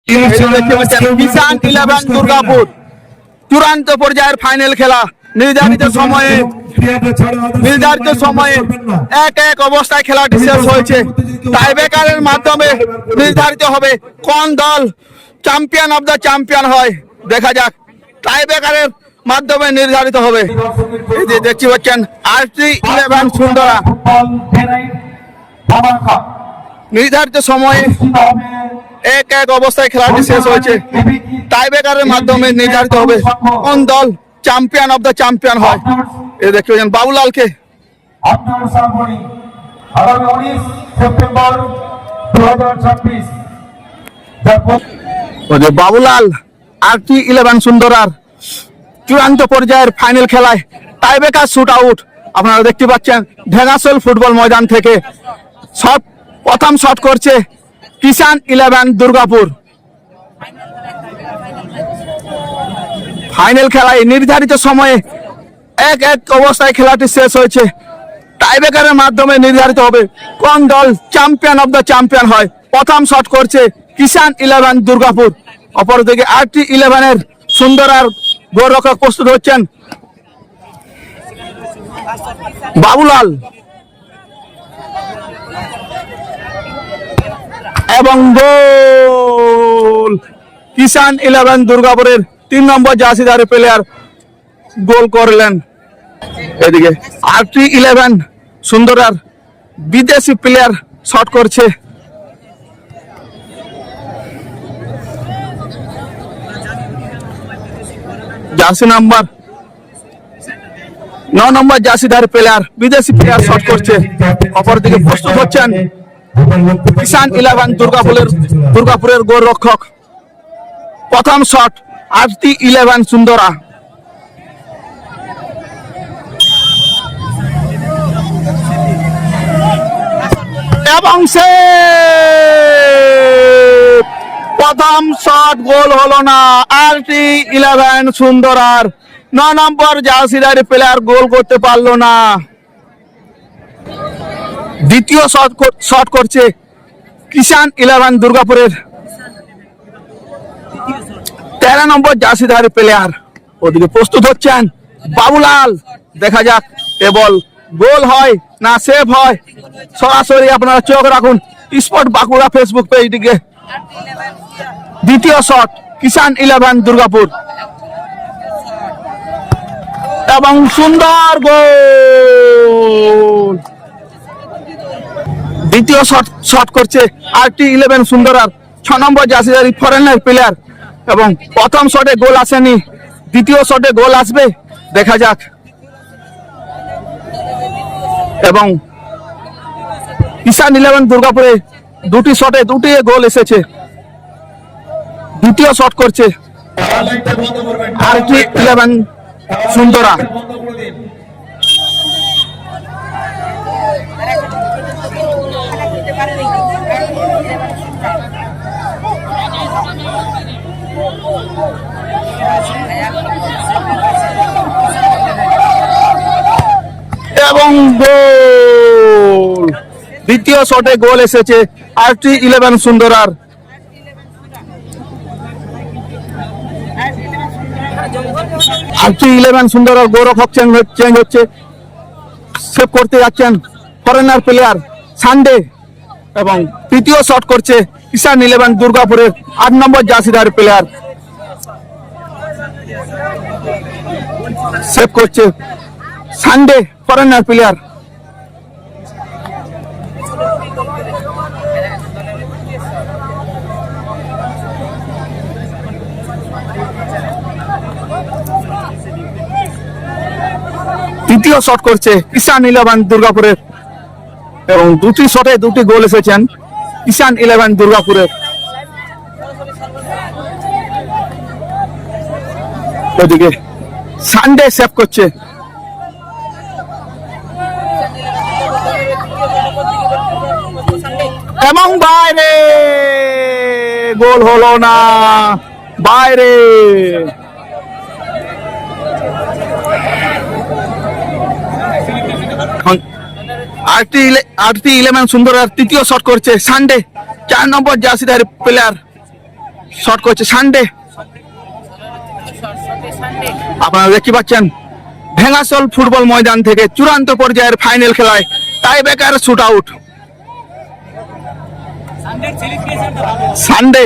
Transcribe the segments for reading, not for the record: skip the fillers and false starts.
কিষান 11 দুর্গাপুর চূড়ান্ত পর্যায়ের ফাইনাল খেলা। নির্ধারিত সময়ে এক এক অবস্থায় খেলাটি শেষ হয়েছে। টাইব্রেকারের মাধ্যমে নির্ধারিত হবে কোন দল চ্যাম্পিয়ন অব দ্য চ্যাম্পিয়ন হয়। দেখা যাক, টাইব্রেকারের মাধ্যমে নির্ধারিত হবে। এই যে দেখতে পাচ্ছেন RT11 সুন্দরা নির্ধারিত সময়ে এক এক অবস্থায় খেলাটি শেষ হয়েছে। টাইব্রেকারের মাধ্যমে নির্ধারিত হবে কোন দল চ্যাম্পিয়ন অব দ্য চ্যাম্পিয়ন হয়। এই দেখতে পাচ্ছেন বাবুলালকে। বাবুলাল RT11 সুন্দরার চূড়ান্ত পর্যায়ের ফাইনাল খেলায় টাইব্রেকার শুট আউট আপনারা দেখতে পাচ্ছেন ঢেঙ্গাসোল ফুটবল ময়দান থেকে। প্রথম শট করছে কিষান 11 দুর্গাপুর। ফাইনাল খেলায় নির্ধারিত সময়ে এক এক অবস্থায় খেলাটি শেষ হয়েছে। টাইব্রেকারের মাধ্যমে নির্ধারিত হবে কোন দল চ্যাম্পিয়ন অব দ্য চ্যাম্পিয়ন হয়। প্রথম শট করছে কিষান 11 দুর্গাপুর। অপরদিকে RT11 এর সুন্দরার গোলরক্ষক প্রস্তুত হচ্ছেন বাবুলাল এবং গোল। কিষান 11 দুর্গাপুরের 3 নম্বর জার্সিধারী প্লেয়ার গোল করলেন। এদিকে RT11 সুন্দরার বিদেশি প্লেয়ার শট করছে। জার্সি নাম্বার 9 নম্বর জার্সিধারী প্লেয়ার বিদেশি প্লেয়ার শট করছে। অপরদিকে প্রস্তুত হচ্ছেন কিষান 11 দুর্গাপুরের গোলরক্ষক। প্রথম শট RT11 সুন্দরা এবং সে প্রথম শট গোল হলো না। RT11 সুন্দরার 9 নম্বর জার্সিধারী প্লেয়ার গোল করতে পারলো না। দ্বিতীয় শট করছে কিষান 11 দুর্গাপুরের 13 নম্বর জার্সিধারী প্লেয়ার। ওদিকে প্রস্তুত হচ্ছেন বাবুলাল। দেখা যাক এ বল গোল হয় না সেভ হয়। সরাসরি আপনারা চোখ রাখুন স্পট বাঁকুড়া ফেসবুক পেজটিকে। দ্বিতীয় শট কিষান 11 দুর্গাপুর এবং সুন্দর গোল। দ্বিতীয় শট করছে RT11 সুন্দরার 6 নম্বর জার্সিধারী ফরেনার প্লেয়ার এবং প্রথম শটে গোল আসেনি, দ্বিতীয় শটে গোল আসবে। দেখা যাক। এবং কিষান 11 দুর্গাপুরে দুটি শটে দুটি গোল এসেছে। দ্বিতীয় শট করছে RT11 সুন্দরা। এবং গোল। দ্বিতীয় শটে গোল এসেছে RT11 সুন্দরার। RT11 সুন্দরার গোলরক্ষক চেঞ্জ হচ্ছে। সেভ করতে যাচ্ছেন ফরেনার প্লেয়ার সানডে এবং তৃতীয় শট করছে কিষান 11 দুর্গাপুরের 8 নম্বর জার্সিধারী প্লেয়ার। সেভ করছে সানডে ফরেনার প্লেয়ার। তৃতীয় শট করছে কিষান 11 দুর্গাপুরের এবং দুটি শটে দুটি গোল এসেছেন কিষান 11 দুর্গাপুরের। ওদিকে সানডে সেভ করছে। এবং বাইরে গোল হলো না, বাইরে। RT11 সুন্দরার তৃতীয় শট করছে সানডে 4 নম্বর জার্সিধারী প্লেয়ার শট করছে সানডে। আপনারা দেখতে পাচ্ছেন ভেঙ্গাসল ফুটবল ময়দান থেকে চূড়ান্ত পর্যায়ের ফাইনাল খেলায় tie breaker shoot out. Sunday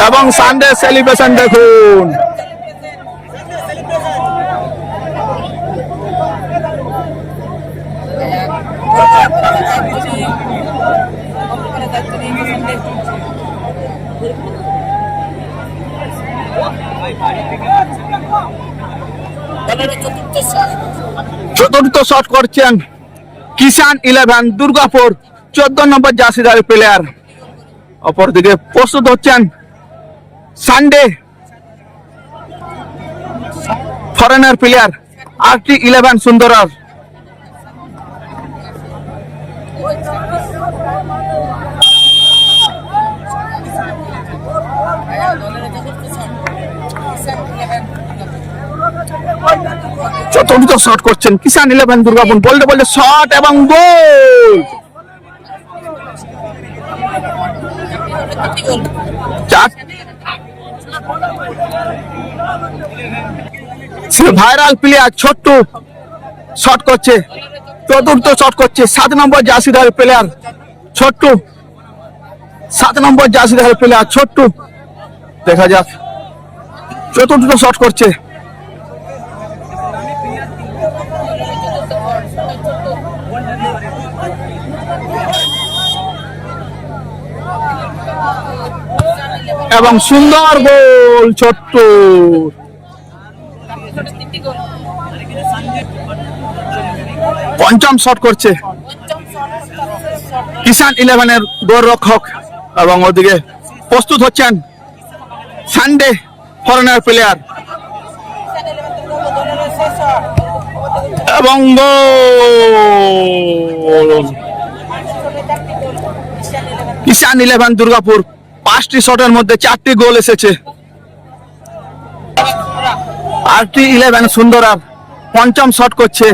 এবং সানডে সেলিব্রেশন দেখুন। চতুর্থ শট করছেন কিষান 11 দুর্গাপুর 14 নম্বর জার্সিধারী প্লেয়ার। অপরদিকে প্রস্তুত হচ্ছেন সানডে ফরেনার প্লেয়ার RT11 সুন্দরার। চতুর্থ শট করছেন কিষান 11 দুর্গাপুর। বলতে বলতে শট এবং গোল। ভাইরাল প্লেয়ার ছোট্টু শট করছে। চতুর্থ শট করছে 7 নম্বর জার্সিধারী প্লেয়ার ছোট্টু। 7 নম্বর জার্সিধারী প্লেয়ার ছোট্টু। দেখা যাক চতুর্থ শট করছে। এবং সুন্দর গোল ছোট্ট। পঞ্চম শট করছে কিষান 11 গোলরক্ষক এবং ওদিকে প্রস্তুত হচ্ছেন সানডে ফরেনার প্লেয়ার এবং কিষান 11 দুর্গাপুর 5টি শটের মধ্যে 4টি গোল এসেছে। RT11 সুন্দরার পঞ্চম শট করছে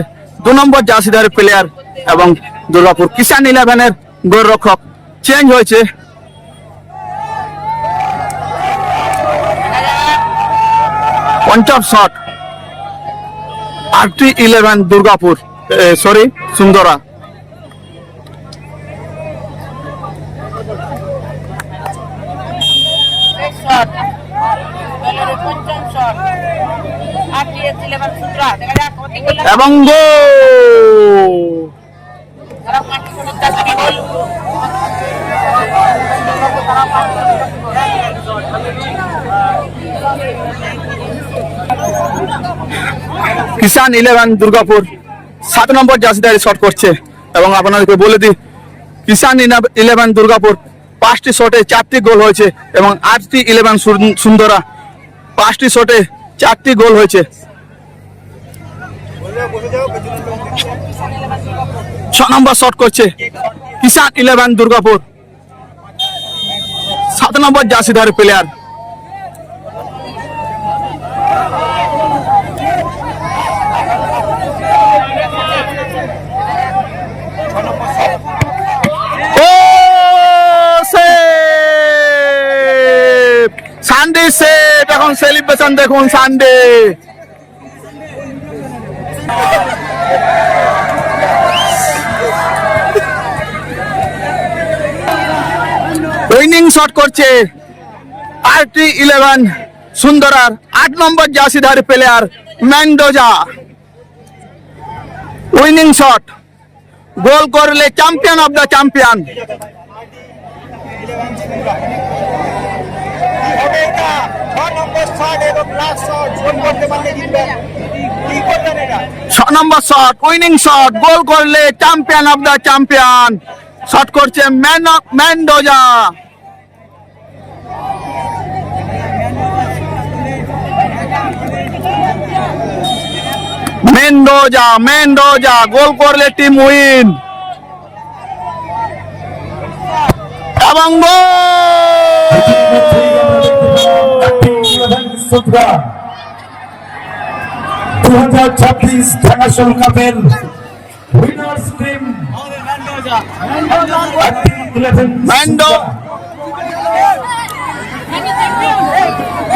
2 নম্বর জার্সিধারী প্লেয়ার এবং দুর্গাপুর কিষান 11 গোলরক্ষক চেঞ্জ হয়েছে। পঞ্চম শট RT11 দুর্গাপুর সুন্দরা। এবং কিষান 11 দুর্গাপুর 7 নম্বর জার্সিধারী শট করছে এবং আপনাদেরকে বলে দিই কিষান 11 দুর্গাপুর 5টি শটে 4টি গোল হয়েছে এবং RT11 সুন্দরা 5টি শটে 4টি গোল হয়েছে। 6 নম্বর শট করছে কিষান 11 দুর্গাপুর 7 নম্বর জার্সিধারী প্লেয়ার। সানডে সেট এখন সেলিব্রেশন দেখুন সানডে। উইনিং শট করছে RT11 সুন্দরার 8 নম্বর জার্সিধারী player Mendoza. Winning shot goal করলে champion of the champion. Number shot winning shot goal করলে champion of the champion. Shot করছে মেন্ডোজা। মেন্ডোজা গোল করলে team win এবং 2026 ফেডারেশন কাপের উইনার্স টিম ম্যান্ডো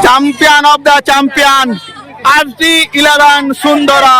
champion of the champion RT11 Sundara.